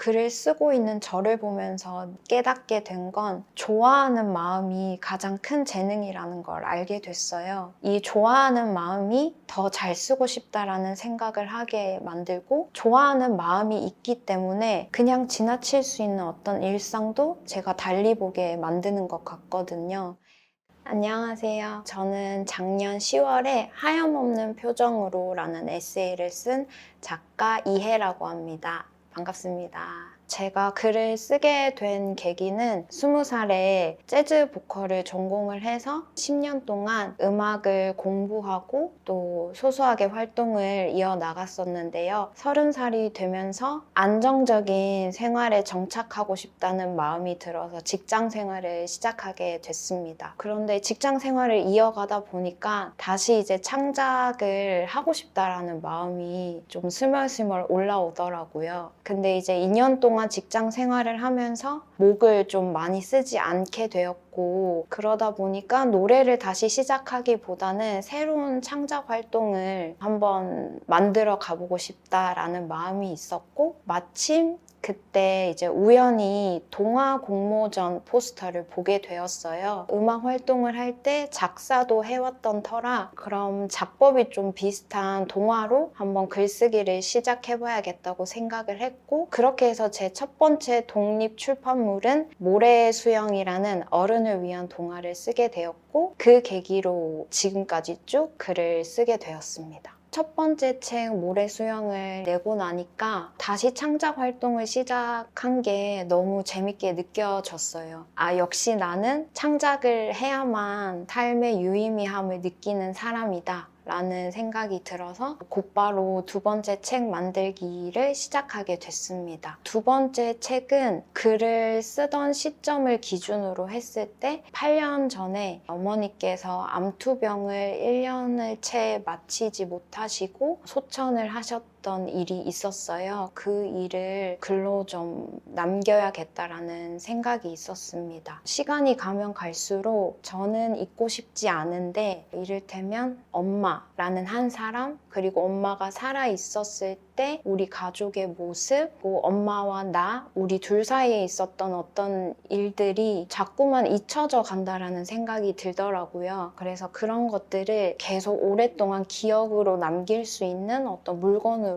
글을 쓰고 있는 저를 보면서 깨닫게 된 건 좋아하는 마음이 가장 큰 재능이라는 걸 알게 됐어요. 이 좋아하는 마음이 더 잘 쓰고 싶다라는 생각을 하게 만들고, 좋아하는 마음이 있기 때문에 그냥 지나칠 수 있는 어떤 일상도 제가 달리 보게 만드는 것 같거든요. 안녕하세요. 저는 작년 10월에 하염없는 표정으로 라는 에세이를 쓴 작가 이혜라고 합니다. 반갑습니다. 제가 글을 쓰게 된 계기는 20살에 재즈 보컬을 전공을 해서 10년 동안 음악을 공부하고 또 소소하게 활동을 이어나갔었는데요. 30살이 되면서 안정적인 생활에 정착하고 싶다는 마음이 들어서 직장 생활을 시작하게 됐습니다. 그런데 직장 생활을 이어가다 보니까 다시 이제 창작을 하고 싶다라는 마음이 좀 스멀스멀 올라오더라고요. 근데 이제 2년 동안 직장 생활을 하면서 목을 좀 많이 쓰지 않게 되었고, 그러다 보니까 노래를 다시 시작하기보다는 새로운 창작 활동을 한번 만들어 가보고 싶다라는 마음이 있었고, 마침 그때 이제 우연히 동화 공모전 포스터를 보게 되었어요. 음악 활동을 할 때 작사도 해왔던 터라 그럼 작법이 좀 비슷한 동화로 한번 글쓰기를 시작해봐야겠다고 생각을 했고, 그렇게 해서 제 첫 번째 독립 출판물은 모래수영이라는 어른을 위한 동화를 쓰게 되었고, 그 계기로 지금까지 쭉 글을 쓰게 되었습니다. 첫 번째 책 모래수영을 내고 나니까 다시 창작 활동을 시작한 게 너무 재밌게 느껴졌어요. 아, 역시 나는 창작을 해야만 삶의 유의미함을 느끼는 사람이다 라는 생각이 들어서 곧바로 두 번째 책 만들기를 시작하게 됐습니다. 두 번째 책은 글을 쓰던 시점을 기준으로 했을 때 8년 전에 어머니께서 암투병을 1년을 채 마치지 못하시고 소천을 하셨던 일이 있었어요. 그 일을 글로 좀 남겨야겠다라는 생각이 있었습니다. 시간이 가면 갈수록 저는 잊고 싶지 않은데, 이를테면 엄마라는 한 사람, 그리고 엄마가 살아 있었을 때 우리 가족의 모습, 뭐 엄마와 나, 우리 둘 사이에 있었던 어떤 일들이 자꾸만 잊혀져 간다라는 생각이 들더라고요. 그래서 그런 것들을 계속 오랫동안 기억으로 남길 수 있는 어떤 물건으로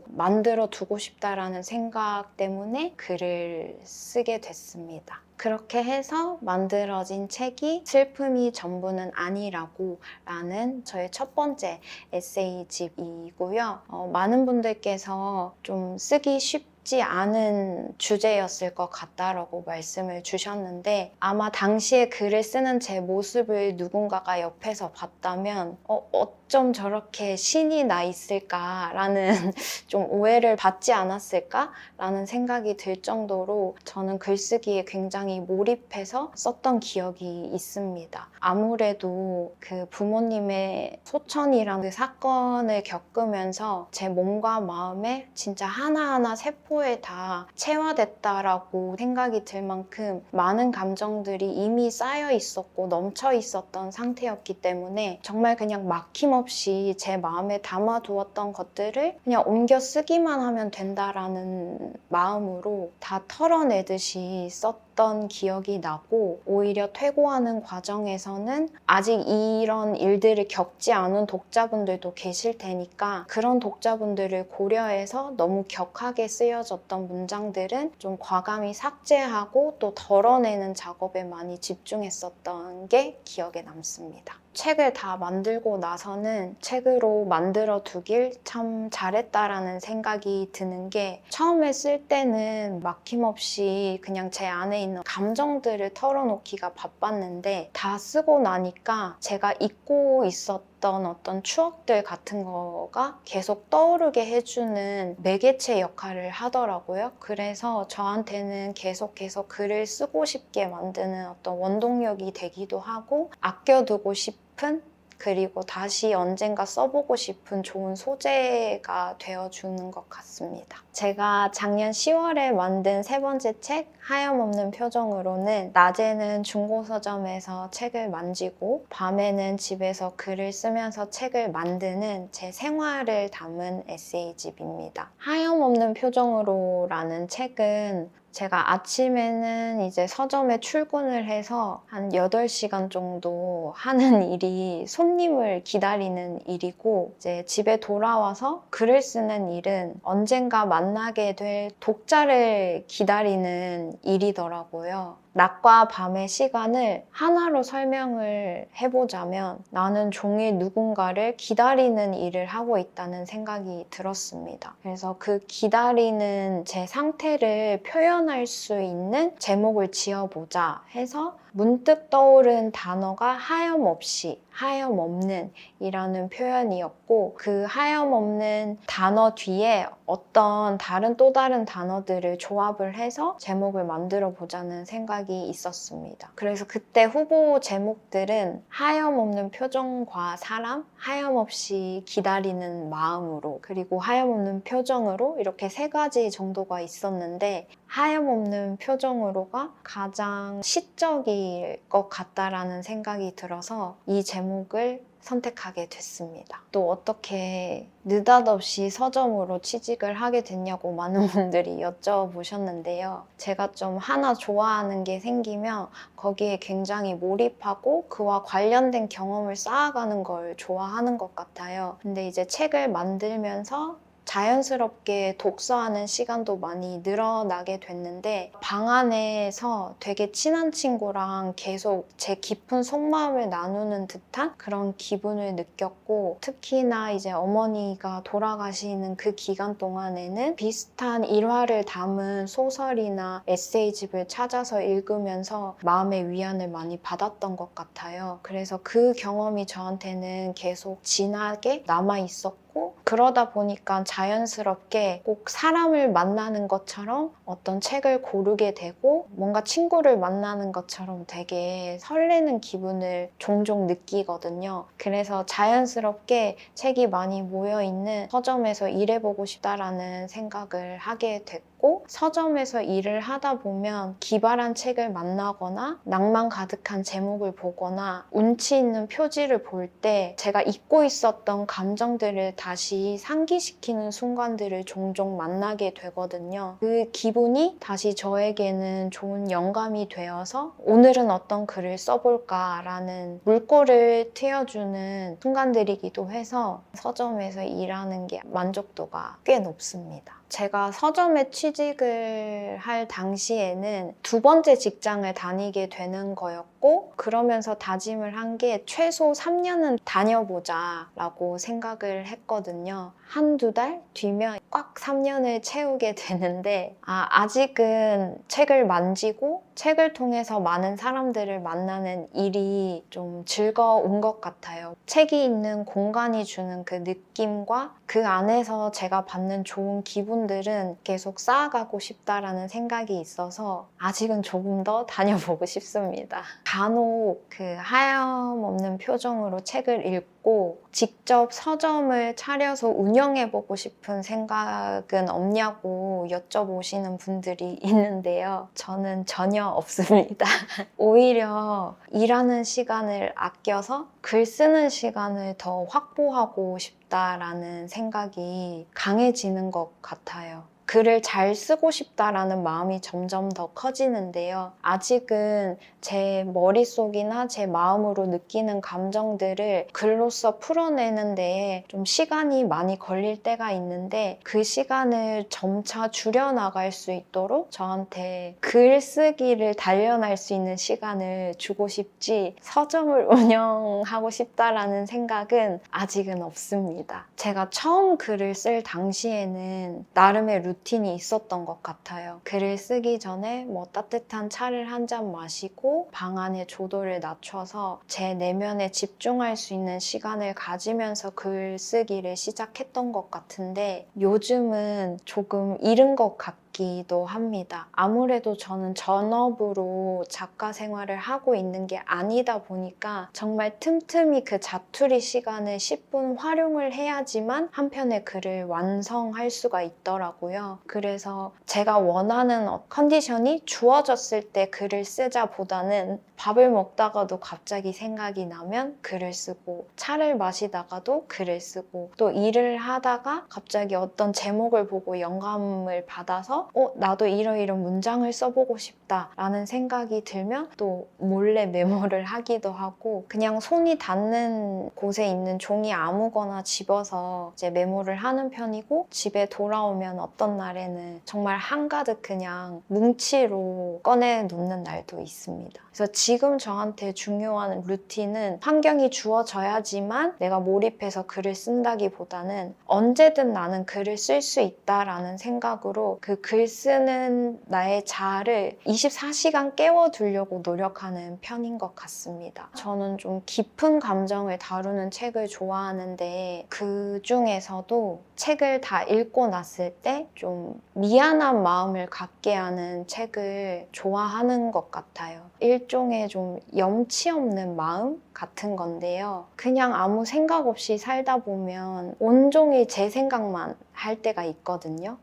만들어 두고 싶다라는 생각 때문에 글을 쓰게 됐습니다. 그렇게 해서 만들어진 책이 슬픔이 전부는 아니라고 라는 저의 첫 번째 에세이집이고요. 많은 분들께서 좀 쓰기 쉽지 않은 주제였을 것 같다라고 말씀을 주셨는데, 아마 당시에 글을 쓰는 제 모습을 누군가가 옆에서 봤다면 어쩜 저렇게 신이 나 있을까라는 좀 오해를 받지 않았을까라는 생각이 들 정도로 저는 글쓰기에 굉장히 몰입해서 썼던 기억이 있습니다. 아무래도 그 부모님의 소천이라는 그 사건을 겪으면서 제 몸과 마음에 진짜 하나하나 세포에 다 체화됐다라고 생각이 들 만큼 많은 감정들이 이미 쌓여 있었고 넘쳐 있었던 상태였기 때문에 정말 그냥 막힘없이 제 마음에 담아두었던 것들을 그냥 옮겨 쓰기만 하면 된다라는 마음으로 다 털어내듯이 썼던 기억이 나고, 오히려 퇴고하는 과정에서는 아직 이런 일들을 겪지 않은 독자분들도 계실 테니까 그런 독자분들을 고려해서 너무 격하게 쓰여졌던 문장들은 좀 과감히 삭제하고 또 덜어내는 작업에 많이 집중했었던 게 기억에 남습니다. 책을 다 만들고 나서는 책으로 만들어 두길 참 잘했다라는 생각이 드는 게, 처음에 쓸 때는 막힘없이 그냥 제 안에 있는 감정들을 털어놓기가 바빴는데, 다 쓰고 나니까 제가 잊고 있었던 어떤 추억들 같은 거가 계속 떠오르게 해주는 매개체 역할을 하더라고요. 그래서 저한테는 계속해서 글을 쓰고 싶게 만드는 어떤 원동력이 되기도 하고, 아껴두고 싶은 그리고 다시 언젠가 써보고 싶은 좋은 소재가 되어주는 것 같습니다. 제가 작년 10월에 만든 세 번째 책 하염없는 표정으로는 낮에는 중고서점에서 책을 만지고 밤에는 집에서 글을 쓰면서 책을 만드는 제 생활을 담은 에세이집입니다. 하염없는 표정으로라는 책은 제가 아침에는 이제 서점에 출근을 해서 한 8시간 정도 하는 일이 손님을 기다리는 일이고, 이제 집에 돌아와서 글을 쓰는 일은 언젠가 만나게 될 독자를 기다리는 일이더라고요. 낮과 밤의 시간을 하나로 설명을 해보자면 나는 종일 누군가를 기다리는 일을 하고 있다는 생각이 들었습니다. 그래서 그 기다리는 제 상태를 표현할 수 있는 제목을 지어보자 해서 문득 떠오른 단어가 하염없이, 하염없는 이라는 표현이었고, 그 하염없는 단어 뒤에 어떤 또 다른 단어들을 조합을 해서 제목을 만들어 보자는 생각이 있었습니다. 그래서 그때 후보 제목들은 하염없는 표정과 사람, 하염없이 기다리는 마음으로, 그리고 하염없는 표정으로 이렇게 3가지 정도가 있었는데, 하염없는 표정으로가 가장 시적일 것 같다라는 생각이 들어서 이 제목을 선택하게 됐습니다. 또 어떻게 느닷없이 서점으로 취직을 하게 됐냐고 많은 분들이 여쭤보셨는데요. 제가 좀 하나 좋아하는 게 생기면 거기에 굉장히 몰입하고 그와 관련된 경험을 쌓아가는 걸 좋아하는 것 같아요. 근데 이제 책을 만들면서 자연스럽게 독서하는 시간도 많이 늘어나게 됐는데, 방 안에서 되게 친한 친구랑 계속 제 깊은 속마음을 나누는 듯한 그런 기분을 느꼈고, 특히나 이제 어머니가 돌아가시는 그 기간 동안에는 비슷한 일화를 담은 소설이나 에세이집을 찾아서 읽으면서 마음의 위안을 많이 받았던 것 같아요. 그래서 그 경험이 저한테는 계속 진하게 남아있었고, 그러다 보니까 자연스럽게 꼭 사람을 만나는 것처럼 어떤 책을 고르게 되고, 뭔가 친구를 만나는 것처럼 되게 설레는 기분을 종종 느끼거든요. 그래서 자연스럽게 책이 많이 모여있는 서점에서 일해보고 싶다라는 생각을 하게 됐고, 서점에서 일을 하다 보면 기발한 책을 만나거나 낭만 가득한 제목을 보거나 운치 있는 표지를 볼 때 제가 잊고 있었던 감정들을 다시 상기시키는 순간들을 종종 만나게 되거든요. 그 기분이 다시 저에게는 좋은 영감이 되어서 오늘은 어떤 글을 써볼까라는 물꼬를 트여주는 순간들이기도 해서 서점에서 일하는 게 만족도가 꽤 높습니다. 제가 서점에 취직을 할 당시에는 2번째 직장을 다니게 되는 거였고, 그러면서 다짐을 한 게 최소 3년은 다녀보자 라고 생각을 했거든요. 1~2달 뒤면 꽉 3년을 채우게 되는데, 아직은 책을 만지고 책을 통해서 많은 사람들을 만나는 일이 좀 즐거운 것 같아요. 책이 있는 공간이 주는 그 느낌과 그 안에서 제가 받는 좋은 기분들은 계속 쌓아가고 싶다라는 생각이 있어서 아직은 조금 더 다녀보고 싶습니다. 간혹 그 하염없는 표정으로 책을 읽고 직접 서점을 차려서 운영해보고 싶은 생각은 없냐고 여쭤보시는 분들이 있는데요. 저는 전혀 없습니다. 오히려 일하는 시간을 아껴서 글 쓰는 시간을 더 확보하고 싶다라는 생각이 강해지는 것 같아요. 글을 잘 쓰고 싶다라는 마음이 점점 더 커지는데요. 아직은 제 머릿속이나 제 마음으로 느끼는 감정들을 글로써 풀어내는 데에 좀 시간이 많이 걸릴 때가 있는데, 그 시간을 점차 줄여나갈 수 있도록 저한테 글쓰기를 단련할 수 있는 시간을 주고 싶지, 서점을 운영하고 싶다라는 생각은 아직은 없습니다. 제가 처음 글을 쓸 당시에는 나름의 루틴이 있었던 것 같아요. 글을 쓰기 전에 따뜻한 차를 한 잔 마시고 방 안의 조도를 낮춰서 제 내면에 집중할 수 있는 시간을 가지면서 글쓰기를 시작했던 것 같은데, 요즘은 조금 잃은 것 같고 같기도 합니다. 아무래도 저는 전업으로 작가 생활을 하고 있는 게 아니다 보니까 정말 틈틈이 그 자투리 시간을 10분 활용을 해야지만 한 편의 글을 완성할 수가 있더라고요. 그래서 제가 원하는 컨디션이 주어졌을 때 글을 쓰자보다는 밥을 먹다가도 갑자기 생각이 나면 글을 쓰고, 차를 마시다가도 글을 쓰고, 또 일을 하다가 갑자기 어떤 제목을 보고 영감을 받아서 나도 이런 문장을 써보고 싶다 라는 생각이 들면 또 몰래 메모를 하기도 하고, 그냥 손이 닿는 곳에 있는 종이 아무거나 집어서 이제 메모를 하는 편이고, 집에 돌아오면 어떤 날에는 정말 한가득 그냥 뭉치로 꺼내 놓는 날도 있습니다. 그래서 지금 저한테 중요한 루틴은 환경이 주어져야지만 내가 몰입해서 글을 쓴다기보다는 언제든 나는 글을 쓸 수 있다라는 생각으로 그 글 쓰는 나의 자아를 24시간 깨워두려고 노력하는 편인 것 같습니다. 저는 좀 깊은 감정을 다루는 책을 좋아하는데, 그 중에서도 책을 다 읽고 났을 때 좀 미안한 마음을 갖게 하는 책을 좋아하는 것 같아요. 일종의 좀 염치 없는 마음 같은 건데요. 그냥 아무 생각 없이 살다 보면 온종일 제 생각만 할 때가 있거든요.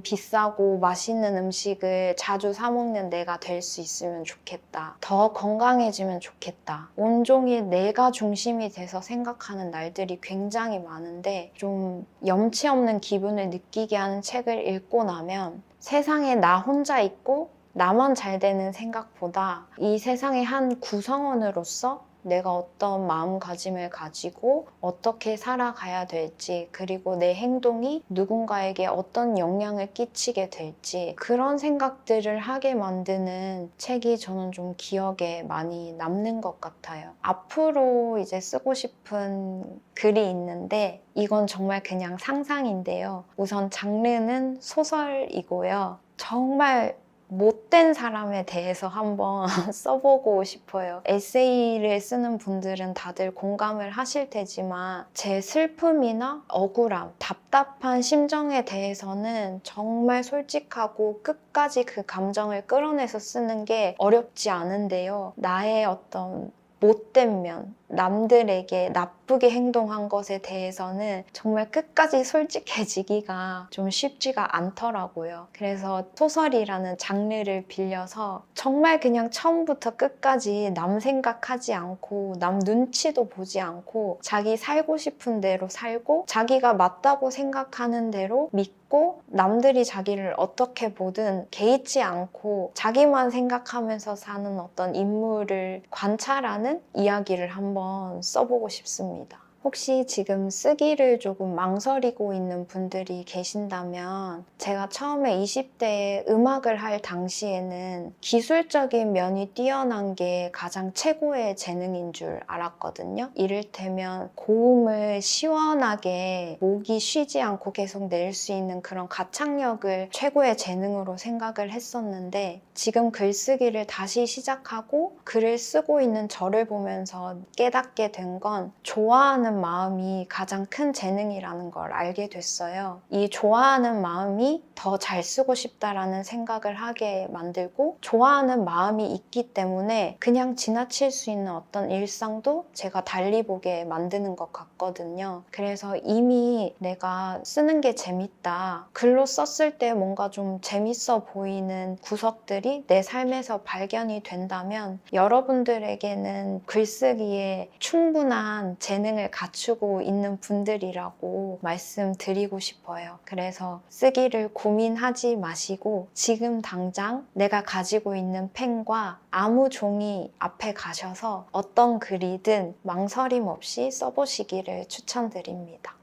비싸고 맛있는 음식을 자주 사 먹는 내가 될 수 있으면 좋겠다. 더 건강해지면 좋겠다. 온종일 내가 중심이 돼서 생각하는 날들이 굉장히 많은데, 좀 염치 없는 기분을 느끼게 하는 책을 읽고 나면 세상에 나 혼자 있고 나만 잘 되는 생각보다 이 세상의 한 구성원으로서 내가 어떤 마음가짐을 가지고 어떻게 살아가야 될지, 그리고 내 행동이 누군가에게 어떤 영향을 끼치게 될지, 그런 생각들을 하게 만드는 책이 저는 좀 기억에 많이 남는 것 같아요. 앞으로 이제 쓰고 싶은 글이 있는데, 이건 정말 그냥 상상인데요. 우선 장르는 소설이고요. 정말 못된 사람에 대해서 한번 써보고 싶어요. 에세이를 쓰는 분들은 다들 공감을 하실 테지만, 제 슬픔이나 억울함, 답답한 심정에 대해서는 정말 솔직하고 끝까지 그 감정을 끌어내서 쓰는 게 어렵지 않은데요. 나의 어떤 못된 면, 남들에게 나쁘게 행동한 것에 대해서는 정말 끝까지 솔직해지기가 좀 쉽지가 않더라고요. 그래서 소설이라는 장르를 빌려서 정말 그냥 처음부터 끝까지 남 생각하지 않고 남 눈치도 보지 않고 자기 살고 싶은 대로 살고 자기가 맞다고 생각하는 대로 믿고, 남들이 자기를 어떻게 보든 개의치 않고 자기만 생각하면서 사는 어떤 인물을 관찰하는 이야기를 한번 써보고 싶습니다. 혹시 지금 쓰기를 조금 망설이고 있는 분들이 계신다면, 제가 처음에 20대에 음악을 할 당시에는 기술적인 면이 뛰어난 게 가장 최고의 재능인 줄 알았거든요. 이를테면 고음을 시원하게 목이 쉬지 않고 계속 낼 수 있는 그런 가창력을 최고의 재능으로 생각을 했었는데, 지금 글쓰기를 다시 시작하고 글을 쓰고 있는 저를 보면서 깨닫게 된 건 좋아하는 마음이 가장 큰 재능이라는 걸 알게 됐어요. 이 좋아하는 마음이 더 잘 쓰고 싶다라는 생각을 하게 만들고, 좋아하는 마음이 있기 때문에 그냥 지나칠 수 있는 어떤 일상도 제가 달리 보게 만드는 것 같거든요. 그래서 이미 내가 쓰는 게 재밌다, 글로 썼을 때 뭔가 좀 재밌어 보이는 구석들이 내 삶에서 발견이 된다면, 여러분들에게는 글쓰기에 충분한 재능을 갖추고 있는 분들이라고 말씀드리고 싶어요. 그래서 쓰기를 고민하지 마시고 지금 당장 내가 가지고 있는 펜과 아무 종이 앞에 가셔서 어떤 글이든 망설임 없이 써보시기를 추천드립니다.